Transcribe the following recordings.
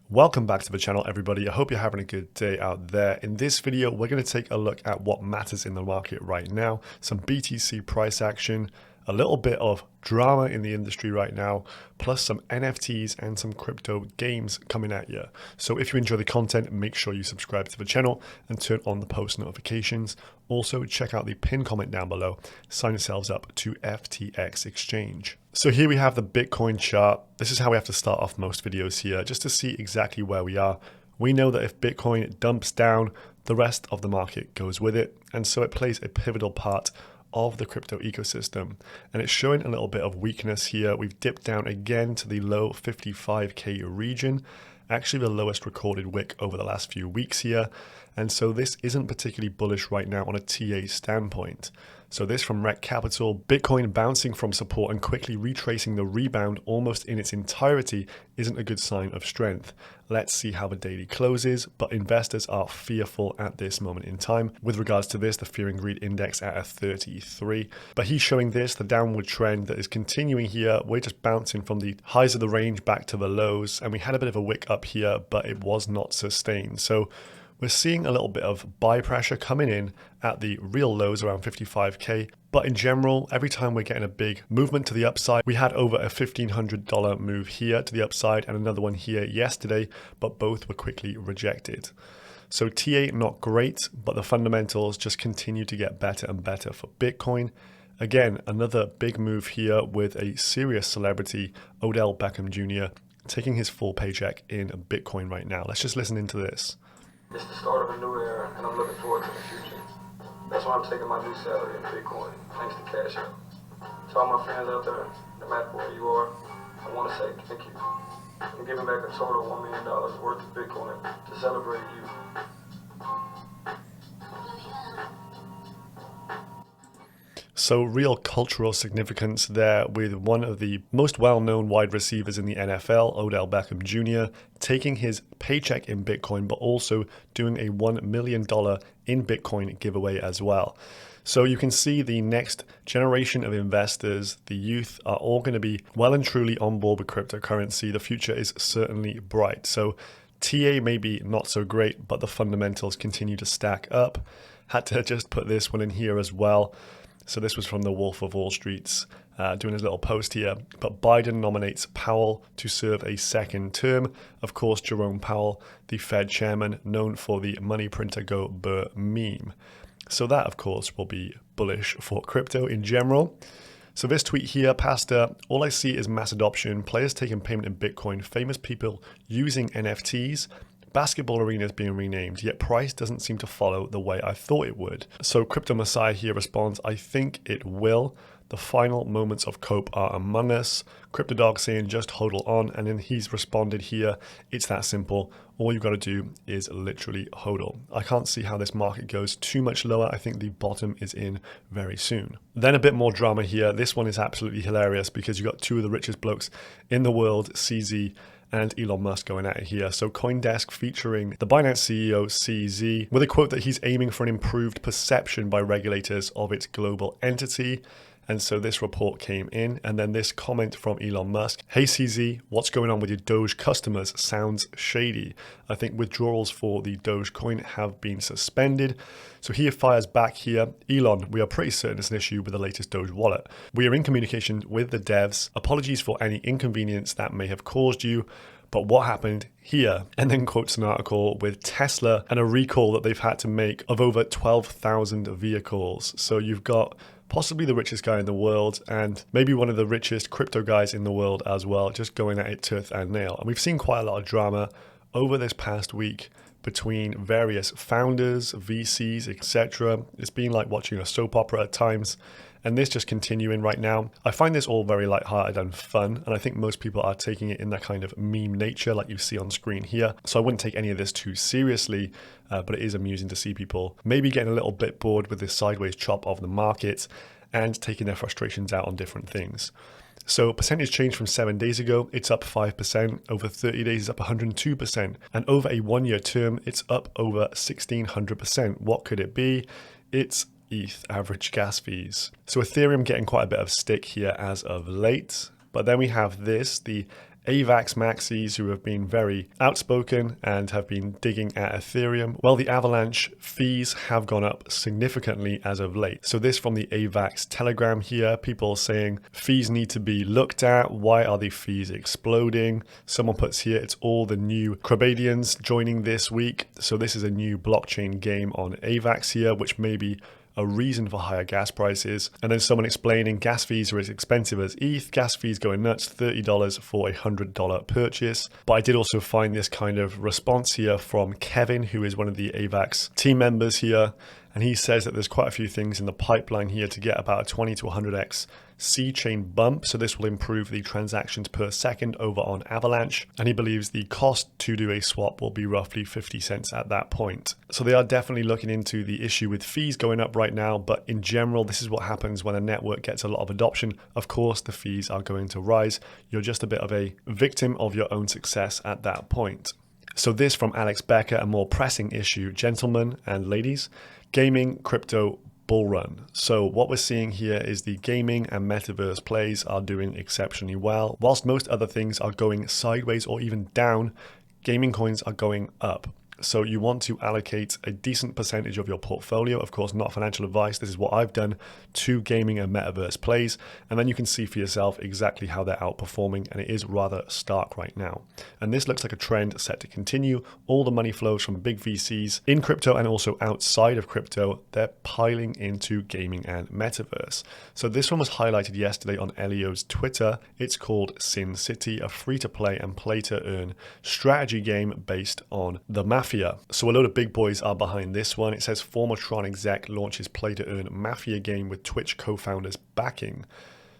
Welcome back to the channel, everybody. I hope you're having a good day out there. In this video, we're going to take a look at what matters in the market right now, some BTC price action, a little bit of drama in the industry right now, plus some NFTs and some crypto games coming at you. So if you enjoy the content, make sure you subscribe to the channel and turn on the post notifications. Also, check out the pinned comment down below. Sign yourselves up to FTX Exchange. So here we have the Bitcoin chart. This is how we have to start off most videos here, just to see exactly where we are. We know that if Bitcoin dumps down, the rest of the market goes with it. And so it plays a pivotal part of the crypto ecosystem. And it's showing a little bit of weakness here. We've dipped down again to the low 55K region, actually the lowest recorded wick over the last few weeks here. And so this isn't particularly bullish right now on a TA standpoint. So this from Rec Capital, Bitcoin bouncing from support and quickly retracing the rebound almost in its entirety isn't a good sign of strength. Let's see how the daily closes, but investors are fearful at this moment in time. With regards to this, the Fear and Greed Index at a 33. But he's showing this, the downward trend that is continuing here. We're just bouncing from the highs of the range back to the lows, and we had a bit of a wick up here, but it was not sustained. So we're seeing a little bit of buy pressure coming in at the real lows around 55K. But in general, every time we're getting a big movement to the upside, we had over a $1,500 move here to the upside and another one here yesterday, but both were quickly rejected. So TA not great, but the fundamentals just continue to get better and better for Bitcoin. Again, another big move here with a serious celebrity, Odell Beckham Jr., taking his full paycheck in Bitcoin right now. Let's just listen into this. It's the start of a new era, and I'm looking forward to the future. That's why I'm taking my new salary in Bitcoin, thanks to Cash App. To all my fans out there, no matter where you are, I want to say thank you. I'm giving back a total $1 million worth of Bitcoin to celebrate you. So real cultural significance there with one of the most well-known wide receivers in the NFL, Odell Beckham Jr., taking his paycheck in Bitcoin, but also doing a $1 million in Bitcoin giveaway as well. So you can see the next generation of investors, the youth, are all going to be well and truly on board with cryptocurrency. The future is certainly bright. So TA may be not so great, but the fundamentals continue to stack up. Had to just put this one in here as well. So this was from the Wolf of Wall Street's doing his little post here. But Biden nominates Powell to serve a second term. Of course, Jerome Powell, the Fed chairman, known for the money printer go burr meme. So that, of course, will be bullish for crypto in general. So this tweet here, Pastor, all I see is mass adoption, players taking payment in Bitcoin, famous people using NFTs, basketball arenas being renamed, yet price doesn't seem to follow the way I thought it would. So Crypto Messiah here responds, I think it will. The final moments of cope are among us. Crypto Dog saying just hodl on, and then he's responded here, it's that simple. All you've got to do is literally hodl. I can't see how this market goes too much lower. I think the bottom is in very soon. Then a bit more drama here. This one is absolutely hilarious because you've got two of the richest blokes in the world, CZ and Elon Musk going at it here. So CoinDesk featuring the Binance CEO CZ with a quote that he's aiming for an improved perception by regulators of its global entity. And so this report came in, and then this comment from Elon Musk. Hey CZ, what's going on with your Doge customers? Sounds shady. I think withdrawals for the Dogecoin have been suspended. So he fires back here. Elon, we are pretty certain it's an issue with the latest Doge wallet. We are in communication with the devs. Apologies for any inconvenience that may have caused you. But what happened here? And then quotes an article with Tesla and a recall that they've had to make of over 12,000 vehicles. So you've got possibly the richest guy in the world and maybe one of the richest crypto guys in the world as well, just going at it tooth and nail. And we've seen quite a lot of drama over this past week between various founders, VCs, etc. It's been like watching a soap opera at times. And this just continuing right now. I find this all very lighthearted and fun, and I think most people are taking it in that kind of meme nature like you see on screen here. So I wouldn't take any of this too seriously, but it is amusing to see people maybe getting a little bit bored with this sideways chop of the market and taking their frustrations out on different things. So percentage change from 7 days ago, it's up 5%. Over 30 days, it's up 102%. And over a 1 year term, it's up over 1,600%. What could it be? It's ETH average gas fees. So Ethereum getting quite a bit of stick here as of late. But then we have this, the AVAX maxis who have been very outspoken and have been digging at Ethereum. Well, the Avalanche fees have gone up significantly as of late. So this from the AVAX Telegram here, people saying fees need to be looked at. Why are the fees exploding? Someone puts here, it's all the new Crabadians joining this week. So this is a new blockchain game on AVAX here, which may be a reason for higher gas prices. And then someone explaining gas fees are as expensive as ETH, gas fees going nuts, $30 for a $100 purchase. But I did also find this kind of response here from Kevin, who is one of the AVAX team members here. And he says that there's quite a few things in the pipeline here to get about a 20 to 100x C-chain bump. So this will improve the transactions per second over on Avalanche. And he believes the cost to do a swap will be roughly 50 cents at that point. So they are definitely looking into the issue with fees going up right now. But in general, this is what happens when a network gets a lot of adoption. Of course, the fees are going to rise. You're just a bit of a victim of your own success at that point. So this from Alex Becker, a more pressing issue, gentlemen and ladies, gaming, crypto, bull run. So what we're seeing here is the gaming and metaverse plays are doing exceptionally well. Whilst most other things are going sideways or even down, gaming coins are going up. So you want to allocate a decent percentage of your portfolio, of course, not financial advice. This is what I've done to gaming and metaverse plays. And then you can see for yourself exactly how they're outperforming. And it is rather stark right now. And this looks like a trend set to continue. All the money flows from big VCs in crypto and also outside of crypto. They're piling into gaming and metaverse. So this one was highlighted yesterday on Elio's Twitter. It's called Sin City, a free-to-play and play-to-earn strategy game based on the Mafia. So a load of big boys are behind this one. It says former Tron exec launches play-to-earn Mafia game with Twitch co-founders backing.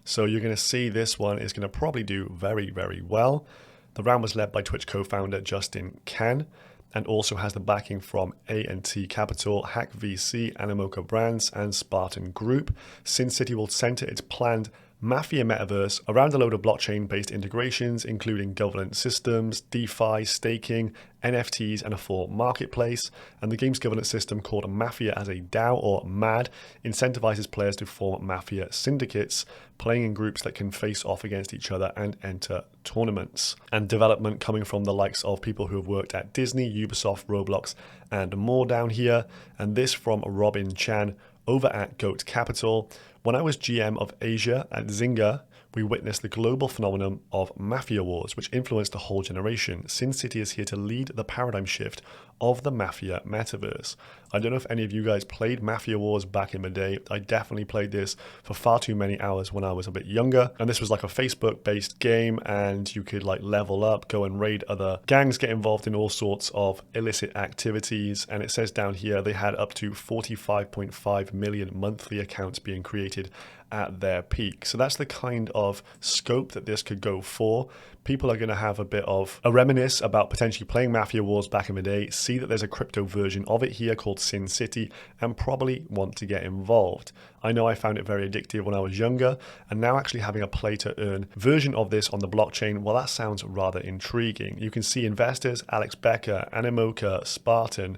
So you're going to see this one is going to probably do very, very well. The round was led by Twitch co-founder Justin Kan and also has the backing from A&T Capital, Hack VC, Animoca Brands, and Spartan Group. Sin City will center its planned Mafia metaverse around a load of blockchain-based integrations, including governance systems, DeFi, staking, NFTs, and a full marketplace. And the game's governance system, called Mafia as a DAO or MAD, incentivizes players to form Mafia syndicates, playing in groups that can face off against each other and enter tournaments. And development coming from the likes of people who have worked at Disney, Ubisoft, Roblox, and more down here. And this from Robin Chan over at Goat Capital. When I was GM of Asia at Zynga, we witnessed the global phenomenon of Mafia wars, which influenced a whole generation. Sin City is here to lead the paradigm shift of the Mafia metaverse. I don't know if any of you guys played Mafia Wars back in the day. I definitely played this for far too many hours when I was a bit younger. And this was like a Facebook-based game, and you could like level up, go and raid other gangs, get involved in all sorts of illicit activities. And it says down here they had up to 45.5 million monthly accounts being created at their peak. So that's the kind of scope that this could go for. People are going to have a bit of a reminisce about potentially playing Mafia Wars back in the day, see that there's a crypto version of it here called Sin City, and probably want to get involved. I know I found it very addictive when I was younger, and now actually having a play to earn version of this on the blockchain, well, that sounds rather intriguing. You can see investors, Alex Becker, Animoca, Spartan,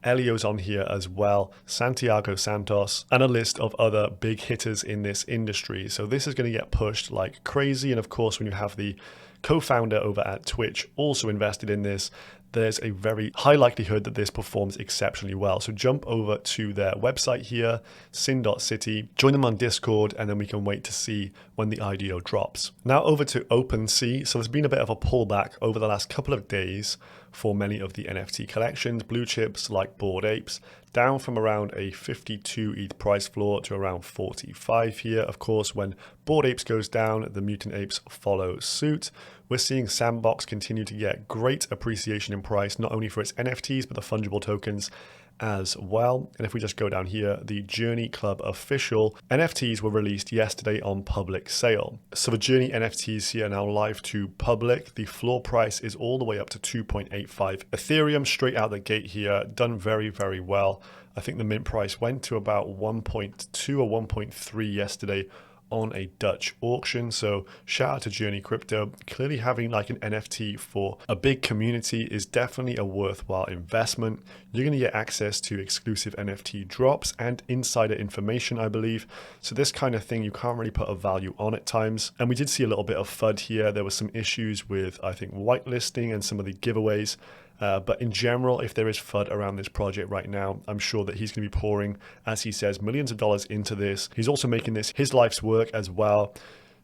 Elio's on here as well, Santiago Santos, and a list of other big hitters in this industry. So this is going to get pushed like crazy. And of course, when you have the co-founder over at Twitch also invested in this, there's a very high likelihood that this performs exceptionally well. So jump over to their website here, sin.city, join them on Discord, and then we can wait to see when the IDO drops. Now over to OpenSea. So there's been a bit of a pullback over the last couple of days for many of the NFT collections. Blue chips like Bored Apes, down from around a 52 ETH price floor to around 45 here. Of course, when Bored Apes goes down, the Mutant Apes follow suit. We're seeing Sandbox continue to get great appreciation in price, not only for its NFTs, but the fungible tokens as well. And if we just go down here, the Journey Club official NFTs were released yesterday on public sale. So the Journey NFTs here are now live to public. The floor price is all the way up to 2.85 Ethereum straight out the gate here, done very, very well. I think the mint price went to about 1.2 or 1.3 yesterday on a Dutch auction. So shout out to Journey Crypto. Clearly having like an NFT for a big community is definitely a worthwhile investment. You're going to get access to exclusive NFT drops and insider information, I believe. So this kind of thing you can't really put a value on at times. And we did see a little bit of FUD here. There was some issues with, I think, whitelisting and some of the giveaways. But in general, if there is FUD around this project right now, I'm sure that he's going to be pouring, as he says, millions of dollars into this. He's also making this his life's work as well.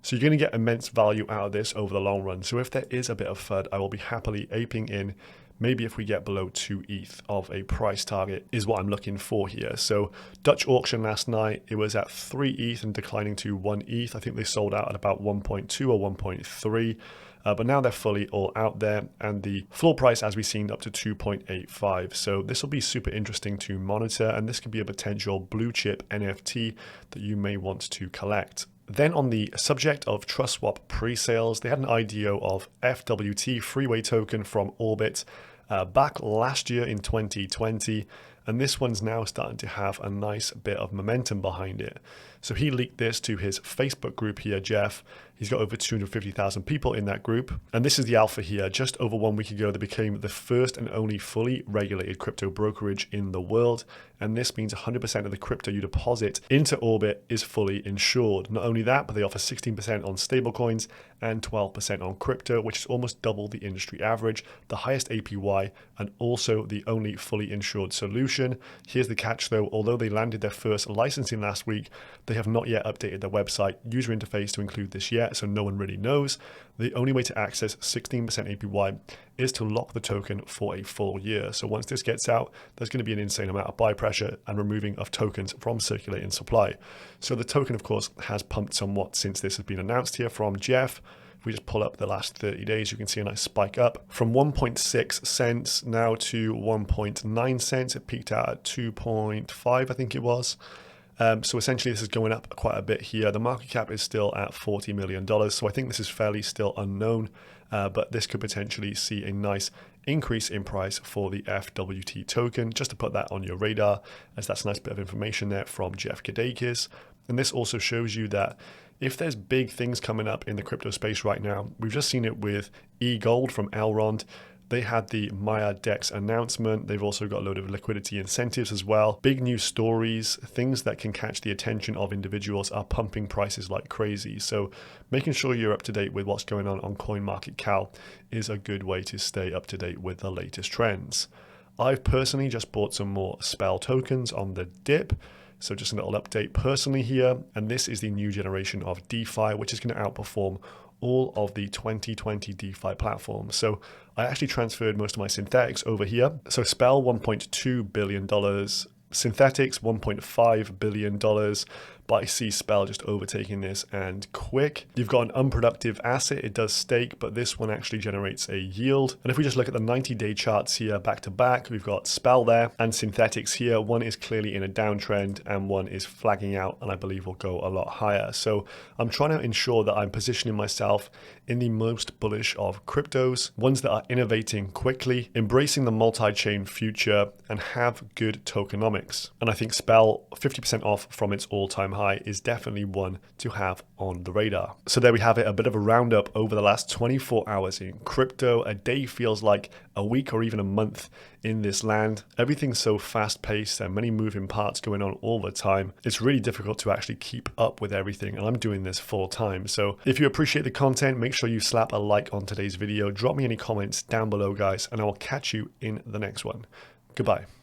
So you're going to get immense value out of this over the long run. So if there is a bit of FUD, I will be happily aping in. Maybe if we get below 2 ETH of a price target is what I'm looking for here. So Dutch auction last night, it was at 3 ETH and declining to 1 ETH. I think they sold out at about 1.2 or 1.3. But now they're fully all out there, and the floor price, as we've seen, up to 2.85. So this will be super interesting to monitor, and this could be a potential blue chip NFT that you may want to collect. Then on the subject of TrustSwap pre-sales, they had an IDO of FWT Freeway token from Orbit back last year in 2020. And this one's now starting to have a nice bit of momentum behind it. So he leaked this to his Facebook group here, Jeff. He's got over 250,000 people in that group. And this is the alpha here. Just over 1 week ago, they became the first and only fully regulated crypto brokerage in the world. And this means 100% of the crypto you deposit into Orbit is fully insured. Not only that, but they offer 16% on stablecoins and 12% on crypto, which is almost double the industry average, the highest APY, and also the only fully insured solution. Here's the catch though, although they landed their first licensing last week, they have not yet updated their website user interface to include this yet, so no one really knows. The only way to access 16% APY is to lock the token for a full year. So once this gets out, there's going to be an insane amount of buy pressure and removing of tokens from circulating supply. So the token, of course, has pumped somewhat since this has been announced here from Jeff. If we just pull up the last 30 days, you can see a nice spike up from 1.6 cents now to 1.9 cents. It peaked out at 2.5, I think it was. So essentially this is going up quite a bit here. The market cap is still at $40 million. So I think this is fairly still unknown, but this could potentially see a nice increase in price for the FWT token, just to put that on your radar, as that's a nice bit of information there from Jeff Kadakis. And this also shows you that if there's big things coming up in the crypto space right now, we've just seen it with eGold from Elrond. They had the Maya DEX announcement. They've also got a load of liquidity incentives as well. Big news stories, things that can catch the attention of individuals are pumping prices like crazy. So making sure you're up to date with what's going on CoinMarketCal is a good way to stay up to date with the latest trends. I've personally just bought some more Spell tokens on the dip. So just a little update personally here. And this is the new generation of DeFi, which is going to outperform all of the 2020 DeFi platforms. So I actually transferred most of my synthetics over here. So Spell, $1.2 billion. Synthetics, $1.5 billion. But I see Spell just overtaking this and quick. You've got an unproductive asset. It does stake, but this one actually generates a yield. And if we just look at the 90-day charts here back to back, we've got Spell there and Synthetics here. One is clearly in a downtrend and one is flagging out, and I believe will go a lot higher. So I'm trying to ensure that I'm positioning myself in the most bullish of cryptos, ones that are innovating quickly, embracing the multi-chain future, and have good tokenomics. And I think Spell, 50% off from its all-time high, is definitely one to have on the radar. So there we have it, a bit of a roundup over the last 24 hours in crypto. A day feels like a week or even a month in this land. Everything's so fast-paced and many moving parts going on all the time. It's really difficult to actually keep up with everything, and I'm doing this full time. So if you appreciate the content, make sure you slap a like on today's video. Drop me any comments down below, guys, and I will catch you in the next one. Goodbye.